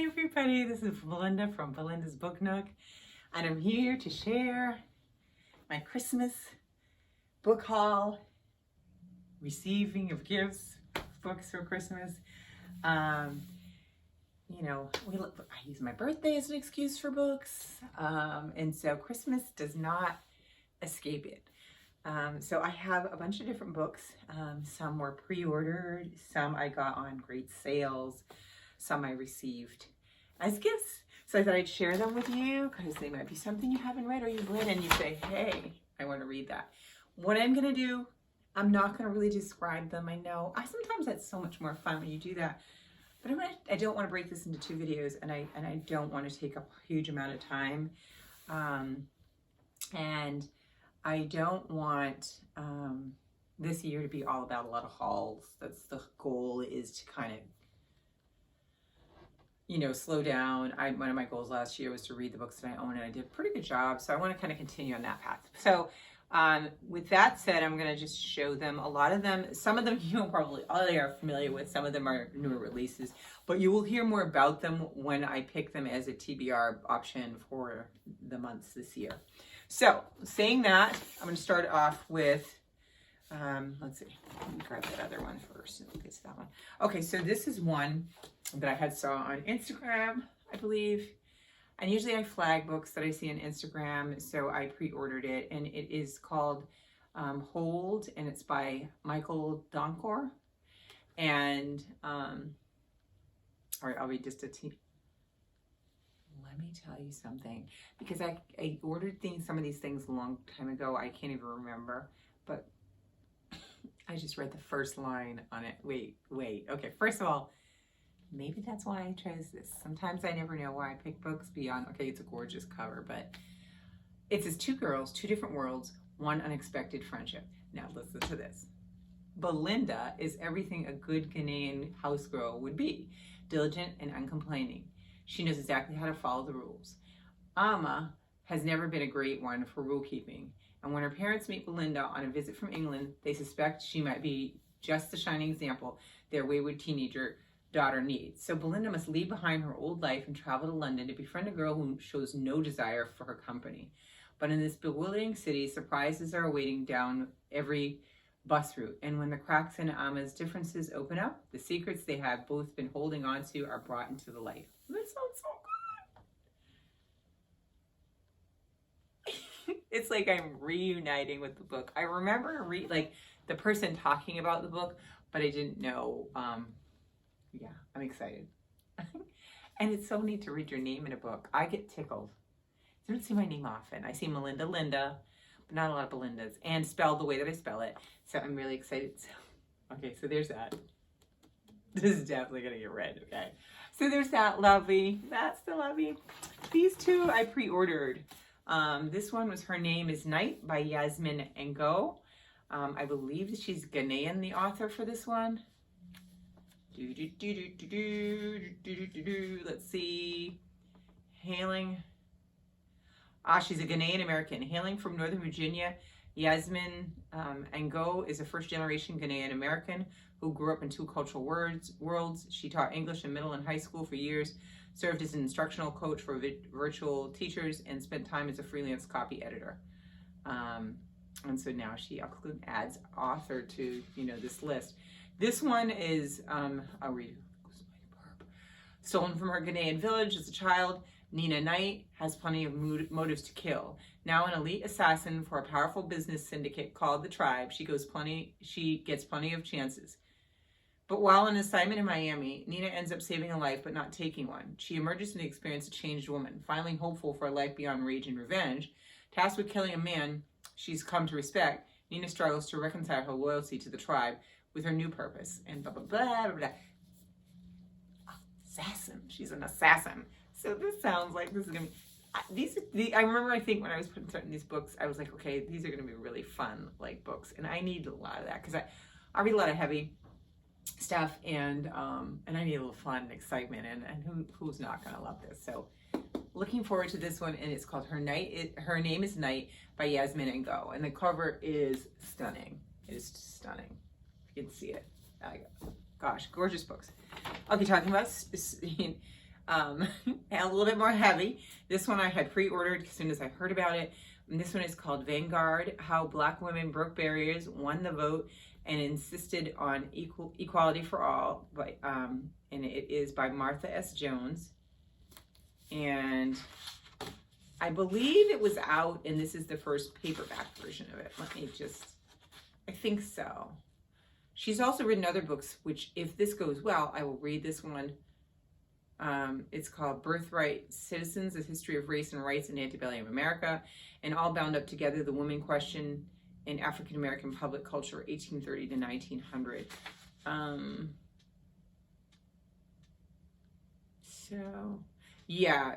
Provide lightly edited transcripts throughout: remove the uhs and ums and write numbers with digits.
Hi everybody, this is Belinda from Belinda's Book Nook, and I'm here to share my Christmas book haul, receiving of gifts, books for Christmas. You know, I use my birthday as an excuse for books, and so Christmas does not escape it. So I have a bunch of different books. Some were pre-ordered, some I got on great sales, some I received as gifts. So I thought I'd share them with you because they might be something you haven't read or you've read and you say, hey, I want to read that. What I'm going to do, I'm not going to really describe them. I know sometimes that's so much more fun when you do that. But I don't want to break this into two videos, and I don't want to take up a huge amount of time. And I don't want this year to be all about a lot of hauls. That's the goal, is to kind of, you know, slow down. One of my goals last year was to read the books that I own, and I did a pretty good job. So I want to kind of continue on that path. So with that said, I'm going to just show them a lot of them. Some of them you probably already are familiar with. Some of them are newer releases, but you will hear more about them when I pick them as a TBR option for the months this year. So saying that, I'm going to start off with, let's see, let me grab that other one first and we'll get to that one. Okay, so this is one that I saw on Instagram, I believe. And usually I flag books that I see on Instagram, so I pre-ordered it, and it is called Hold, and it's by Michael Donkor. And, all right, I'll read just a teeny. Let me tell you something, because I ordered some of these things a long time ago. I can't even remember, but I just read the first line on it. Wait. Okay, first of all, maybe that's why I chose this. Sometimes I never know why I pick books beyond, okay, it's a gorgeous cover, but it says two girls, two different worlds, one unexpected friendship. Now listen to this. Belinda is everything a good Ghanaian house girl would be, diligent and uncomplaining. She knows exactly how to follow the rules. Amma has never been a great one for rule keeping, and when her parents meet Belinda on a visit from England, they suspect she might be just the shining example their wayward teenager daughter needs. So Belinda must leave behind her old life and travel to London to befriend a girl who shows no desire for her company. But in this bewildering city, surprises are awaiting down every bus route. And when the cracks in Amma's differences open up, the secrets they have both been holding on to are brought into the light. That sounds so good. It's like I'm reuniting with the book. I remember like the person talking about the book, but I didn't know. Yeah, I'm excited. And it's so neat to read your name in a book. I get tickled. I don't see my name often. I see Melinda, Linda, but not a lot of Belindas, and spelled the way that I spell it. So I'm really excited. Okay, so there's that. This is definitely going to get read, okay? So there's that, lovely. That's the lovely. These two I pre-ordered. This one was Her Name is Night by Yasmin Ngo. I believe that she's Ghanaian, the author for this one. Let's see. She's a Ghanaian American. Hailing from Northern Virginia, Yasmin Ngo is a first-generation Ghanaian American who grew up in two cultural worlds. She taught English in middle and high school for years, served as an instructional coach for virtual teachers, and spent time as a freelance copy editor. And so now adds author to, you know, this list. This one is, I'll read it. Stolen from her Ghanaian village as a child, Nina Knight has plenty of motives to kill. Now an elite assassin for a powerful business syndicate called the Tribe, she gets plenty of chances. But while on assignment in Miami, Nina ends up saving a life but not taking one. She emerges from the experience a changed woman, finally hopeful for a life beyond rage and revenge. Tasked with killing a man she's come to respect, Nina struggles to reconcile her loyalty to the Tribe with her new purpose, and blah, blah, blah, blah, blah. Assassin. She's an assassin. So this sounds like this is going to be, I remember, I think when I was putting these books, I was like, okay, these are going to be really fun, like, books. And I need a lot of that, because I read a lot of heavy stuff, and I need a little fun and excitement, and who's not going to love this? So looking forward to this one, and it's called Her Name is Night by Yasmin Ngo, and the cover is stunning. It is stunning. You can see it. Gosh, gorgeous books. Okay, talking about a little bit more heavy. This one I had pre-ordered as soon as I heard about it. And this one is called Vanguard, How Black Women Broke Barriers, Won the Vote, and Insisted on Equality for All. And it is by Martha S. Jones. And I believe it was out, and this is the first paperback version of it. I think so. She's also written other books, which if this goes well, I will read this one. It's called Birthright Citizens, A History of Race and Rights in Antebellum America, and All Bound Up Together, The Woman Question in African American Public Culture, 1830 to 1900.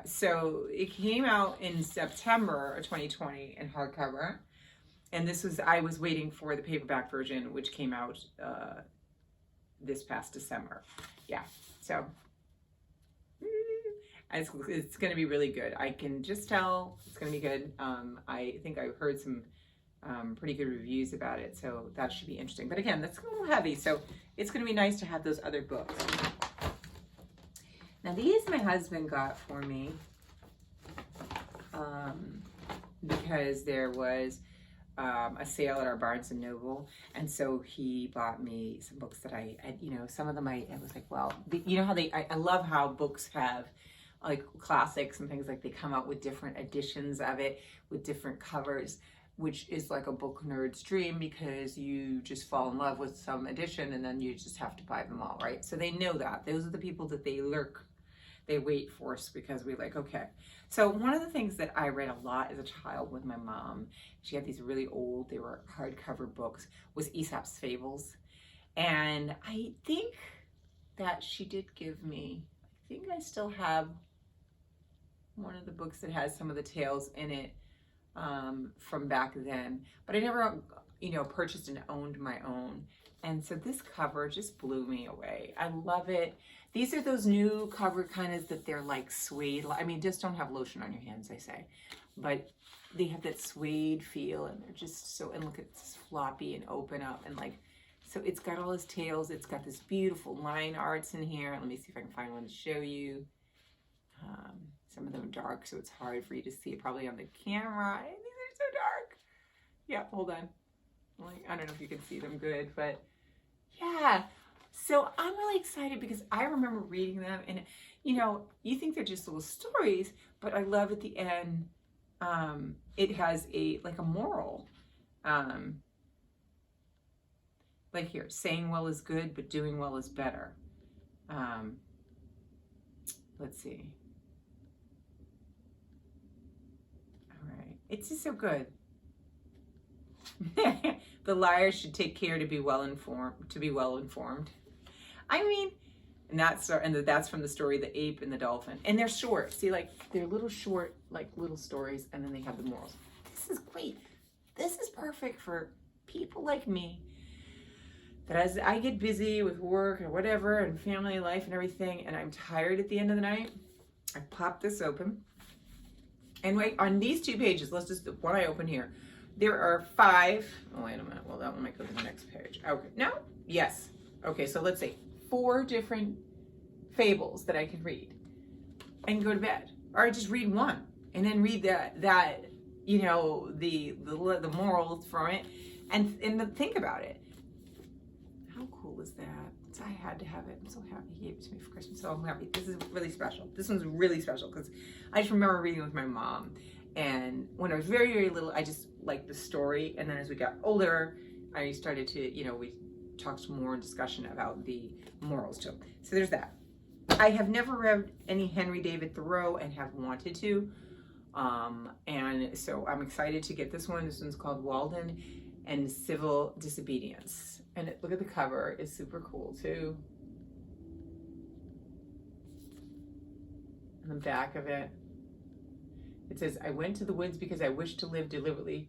So it came out in September of 2020 in hardcover. And I was waiting for the paperback version, which came out this past December. Yeah, so it's going to be really good. I can just tell it's going to be good. I think I've heard some pretty good reviews about it, so that should be interesting. But again, that's a little heavy, so it's going to be nice to have those other books. Now, these my husband got for me because there was a sale at our Barnes and Noble, and so he bought me some books that I some of them I was like, well, you know how I love how books have like classics and things, like they come out with different editions of it with different covers, which is like a book nerd's dream, because you just fall in love with some edition and then you just have to buy them all, right? So they know that. Those are the people that they wait for us, because we're like, okay. So one of the things that I read a lot as a child with my mom, she had these really old, they were hardcover books, was Aesop's Fables. And I think that she did give me, I think I still have one of the books that has some of the tales in it from back then, but I never, purchased and owned my own. And so this cover just blew me away. I love it. These are those new cover kind of that they're like suede. I mean, just don't have lotion on your hands, I say. But they have that suede feel, and they're just so, and look, it's floppy and open up, and like, so it's got all his tails. It's got this beautiful line arts in here. Let me see if I can find one to show you. Some of them are dark, so it's hard for you to see it probably on the camera. And these are so dark. Yeah, hold on. I don't know if you can see them good, but yeah. So I'm really excited because I remember reading them, and you think they're just little stories, but I love at the end, it has a moral. Like here, saying well is good, but doing well is better. Let's see. All right, it's just so good. The liar should take care to be well informed. I mean, and that's from the story The Ape and the Dolphin. And they're short. See, like they're little short, like little stories, and then they have the morals. This is great. This is perfect for people like me, that as I get busy with work or whatever and family life and everything, and I'm tired at the end of the night, I pop this open. And wait, on these 2 pages, let's just, what I open here, there are 5, oh wait a minute, well that one might go to the next page. Okay, no? Yes. Okay, so let's say 4 different fables that I can read and go to bed. Or I just read one and then read that the morals from it and think about it. How cool is that? So I had to have it. I'm so happy he gave it to me for Christmas. So I'm happy. This is really special. This one's really special because I just remember reading with my mom. And when I was very, very little, I just liked the story. And then as we got older, I started to, we talked more in discussion about the morals too. So there's that. I have never read any Henry David Thoreau and have wanted to. And so I'm excited to get this one. This one's called Walden and Civil Disobedience. And look at the cover, it's super cool too. And the back of it, it says, I went to the woods because I wished to live deliberately,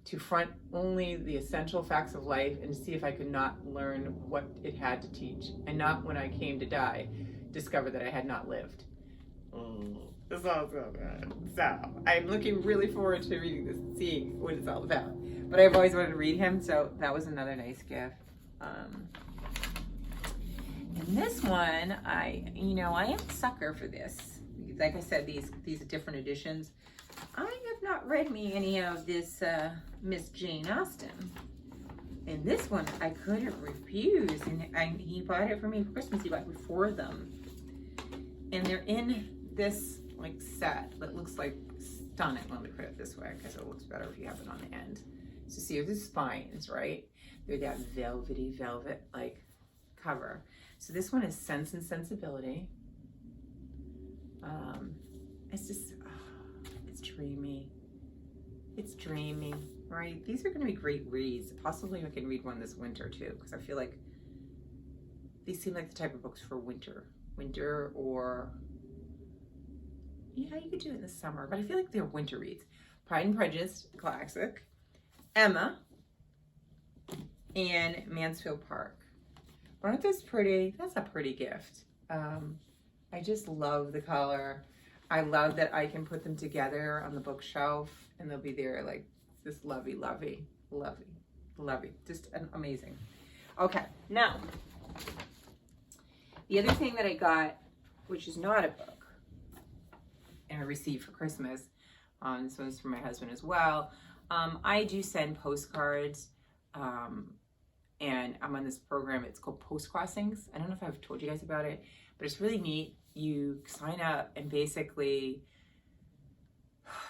to front only the essential facts of life and to see if I could not learn what it had to teach, and not when I came to die, discover that I had not lived. This is all so good. So I'm looking really forward to reading this, seeing what it's all about. But I've always wanted to read him, so that was another nice gift. And this one, I am a sucker for this. Like I said, these are different editions. I have not read me any of this Miss Jane Austen. And this one, I couldn't refuse. And he bought it for me for Christmas. He bought me 4 of them. And they're in this like set that looks like stunning. Let me put it this way because it looks better if you have it on the end. So see, the spines, right? They're that velvety velvet like cover. So this one is Sense and Sensibility. It's just, it's dreamy. It's dreamy, right? These are going to be great reads. Possibly I can read one this winter too, because I feel like these seem like the type of books for winter. Winter, or, yeah, you could do it in the summer, but I feel like they're winter reads. Pride and Prejudice, classic. Emma, and Mansfield Park. Aren't those pretty? That's a pretty gift. I just love the color. I love that I can put them together on the bookshelf and they'll be there like this lovey, lovey, lovey, lovey. Just amazing. Okay, now, the other thing that I got, which is not a book, and I received for Christmas, this one's for my husband as well. I do send postcards, and I'm on this program. It's called Post Crossings. I don't know if I've told you guys about it, but it's really neat. You sign up and basically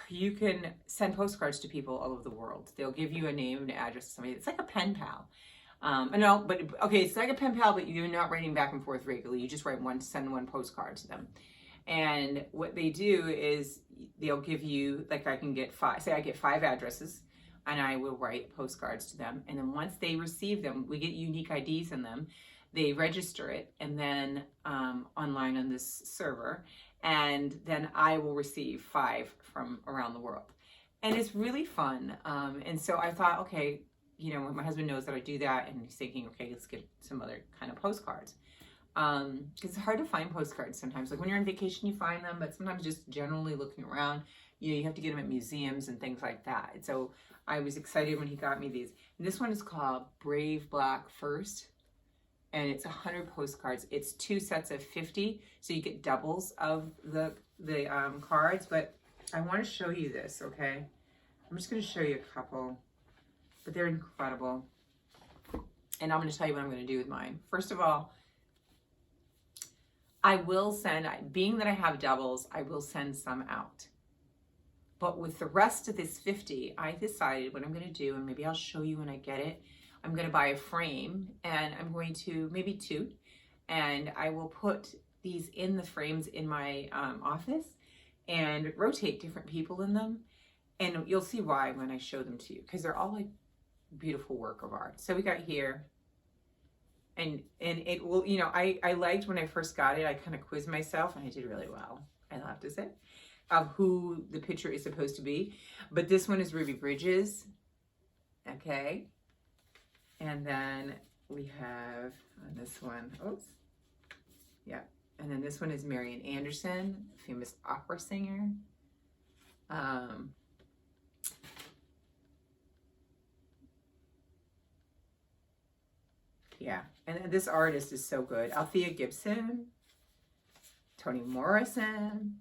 you can send postcards to people all over the world. They'll give you a name and address to somebody. It's like a pen pal. No, but okay, it's like a pen pal, but you're not writing back and forth regularly. You just send one postcard to them. And what they do is they'll give you, like I can get 5, say I get 5 addresses, and I will write postcards to them. And then once they receive them, we get unique IDs in them. They register it, and then online on this server, and then I will receive 5 from around the world. And it's really fun. And so I thought, okay, my husband knows that I do that, and he's thinking, okay, let's get some other kind of postcards. Because it's hard to find postcards sometimes. Like when you're on vacation, you find them, but sometimes just generally looking around, you have to get them at museums and things like that. And so I was excited when he got me these. And this one is called Brave Black First, and it's 100 postcards. It's 2 sets of 50, so you get doubles of the cards. But I want to show you this, okay? I'm just going to show you a couple, but they're incredible. And I'm going to tell you what I'm going to do with mine. First of all, I will send, being that I have doubles, I will send some out. But with the rest of this 50, I decided what I'm going to do, and maybe I'll show you when I get it. I'm going to buy a frame, and I'm going to, maybe 2, and I will put these in the frames in my office and rotate different people in them. And you'll see why when I show them to you, because they're all like beautiful work of art. So we got here, and it will, I liked when I first got it, I kind of quizzed myself, and I did really well, I have to say, of who the picture is supposed to be. But this one is Ruby Bridges, okay? And then we have on this one, oops, yeah. And then this one is Marian Anderson, famous opera singer. Yeah, and this artist is so good. Althea Gibson, Toni Morrison.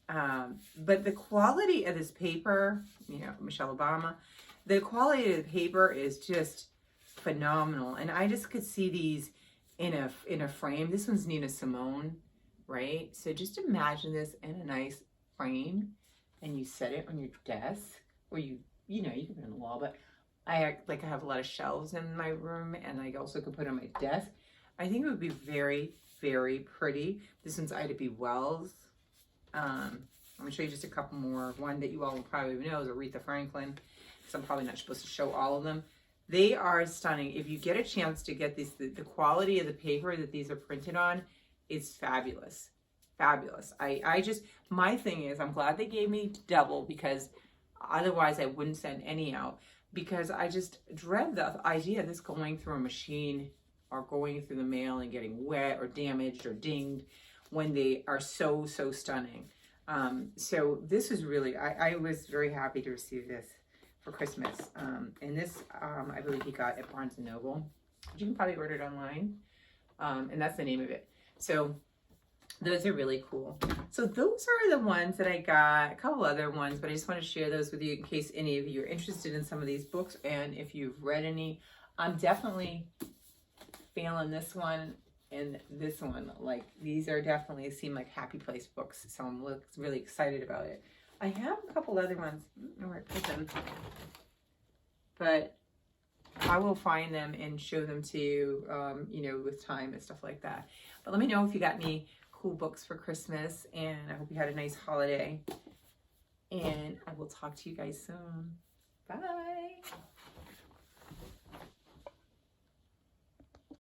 But the quality of this paper, Michelle Obama, the quality of the paper is just phenomenal. And I just could see these in a frame. This one's Nina Simone, right? So just imagine this in a nice frame, and you set it on your desk, or you can put it on the wall, but I have a lot of shelves in my room, and I also could put it on my desk. I think it would be very, very pretty. This one's Ida B. Wells. I'm going to show you just a couple more. One that you all will probably know is Aretha Franklin, because I'm probably not supposed to show all of them. They are stunning. If you get a chance to get these, the quality of the paper that these are printed on is fabulous. Fabulous. My thing is, I'm glad they gave me double, because otherwise I wouldn't send any out, because I just dread the idea of this going through a machine or going through the mail and getting wet or damaged or dinged when they are so, so stunning. So this is really, I was very happy to receive this for Christmas. And this, I believe he got at Barnes & Noble. You can probably order it online. And that's the name of it. So those are really cool. So those are the ones that I got, a couple other ones, but I just want to share those with you in case any of you are interested in some of these books. And if you've read any, I'm definitely feeling this one and this one. Like, these are definitely seem like happy place books. So I'm really excited about it. I have a couple other ones. I don't know where I put them, but I will find them and show them to you, you know, with time and stuff like that. But let me know if you got any cool books for Christmas, and I hope you had a nice holiday. And I will talk to you guys soon. Bye.